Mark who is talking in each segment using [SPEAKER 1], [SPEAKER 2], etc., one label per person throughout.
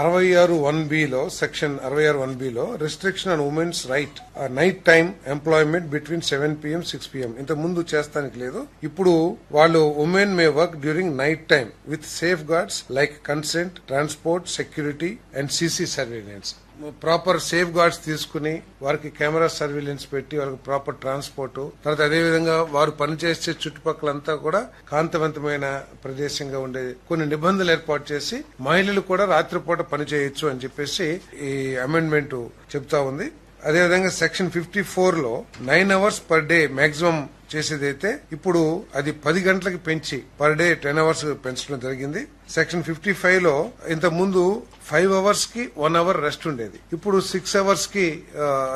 [SPEAKER 1] 66(1)(b) లో section 66(1)(b) లో restriction on women's right night time employment between 7 PM 6 PM ఇంత ముందు చేస్తానికి లేదు. ఇప్పుడు వాళ్ళు women May work during night time with safe guards like consent, transport, security and CC surveillance. Proper safe guards తీసుకుని వారికి camera surveillance పెట్టి వాళ్ళకి ప్రాపర్ ట్రాన్స్పోర్ట్, తర్వాత అదేవిధంగా వారు పనిచేసే చుట్టుపక్కలంతా కూడా కాంతివంతమైన ప్రదేశంగా ఉండే కొన్ని నిబంధనలు ఏర్పాటు చేసి మహిళలు కూడా రాత్రిపూట పని చేయొచ్చు అని చెప్పేసి ఈ అమెండ్మెంట్ చెప్తా ఉంది. అదేవిధంగా సెక్షన్ 54 లో 9 hours పర్ డే మాక్సిమం చేసేదైతే ఇప్పుడు అది 10 గంటలకు పెంచి పర్ డే 10 hours పెంచడం జరిగింది. సెక్షన్ 55 లో ఇంత ముందు 5 hours కి 1 hour రెస్ట్ ఉండేది. ఇప్పుడు 6 hours కి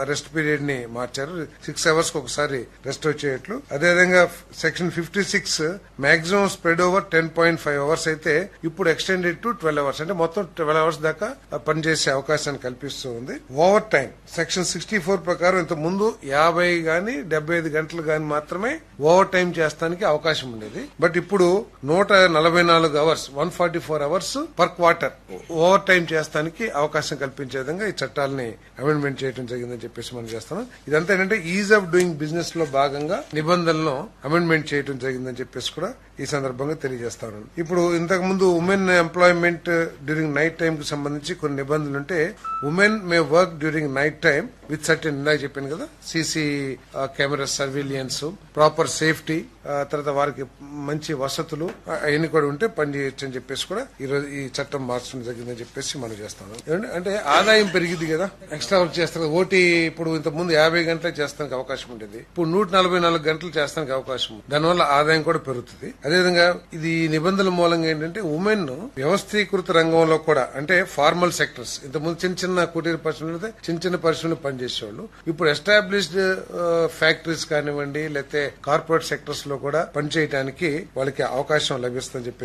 [SPEAKER 1] రెస్ట్ పీరియడ్ ని మార్చారు. 6 hours కి ఒకసారి రెస్ట్ వచ్చేట్లు. అదేవిధంగా section 56 maximum spread over 10.5 hours అయితే ఇప్పుడు ఎక్స్టెండెడ్ టు 12 hours, అంటే మొత్తం 12 hours దాకా పనిచేసే అవకాశాన్ని కల్పిస్తూ ఉంది. ఓవర్ టైం సెక్షన్ 64 ప్రకారం ఇంత ముందు 50 గాని 75 గంటలు గాని మాత్రమే ఓవర్ టైం చేస్తానికి అవకాశం ఉండేది. బట్ ఇప్పుడు 144 hours 144 hours per quarter over time చేస్తానికి అవకాశం కల్పించే విధంగా ఈ చట్టాలని అమెండ్మెంట్ చేయడం జరిగిందని చెప్పేసి మనం చేస్తున్నాం. ఇదంతా ఏంటంటే ఈజ్ ఆఫ్ డూయింగ్ బిజినెస్ లో భాగంగా నిబంధనలను అమెండ్మెంట్ చేయడం జరిగిందని చెప్పేసి కూడా ఈ సందర్భంగా తెలియజేస్తాను. ఇప్పుడు ఇంతకు ముందు women employment during night time కు సంబంధించి కొన్ని నిబంధనలు ఉంటే women May work during night time with certain, ఇందాక చెప్పాను కదా, సీసీ కెమెరా సర్వేలియన్స్, ప్రాపర్ సేఫ్టీ, తర్వాత వారికి మంచి వసతులు అవన్నీ కూడా ఉంటే పని చేయొచ్చు అని చెప్పేసి కూడా ఈరోజు ఈ చట్టం మార్చడం జరిగిందని చెప్పేసి మనం చేస్తాం. అంటే ఆదాయం పెరిగింది కదా, ఎక్స్ట్రా వర్క్ చేస్తారు. ఓటీ ఇప్పుడు ఇంత ముందు 50 గంటలే చేస్తానికి అవకాశం ఉండేది, ఇప్పుడు 144 గంటలు చేస్తానికి అవకాశం ఉంది. దానివల్ల ఆదాయం కూడా పెరుగుతుంది. అదేవిధంగా ఇది నిబంధనల మూలంగా ఏంటంటే ఉమెన్ వ్యవస్థీకృత రంగంలో కూడా, అంటే ఫార్మల్ సెక్టర్స్, ఇంత ముందు చిన్న కుటీర పరిశ్రమలు, చిన్న పరిశ్రమలు పనిచేసేవాళ్ళు ఇప్పుడు ఎస్టాబ్లిష్డ్ ఫ్యాక్టరీస్ కానివ్వండి, లేకపోతే కార్పొరేట్ సెక్టర్స్ లో కూడా పనిచేయడానికి వాళ్ళకి అవకాశం లభిస్తుందని చెప్పి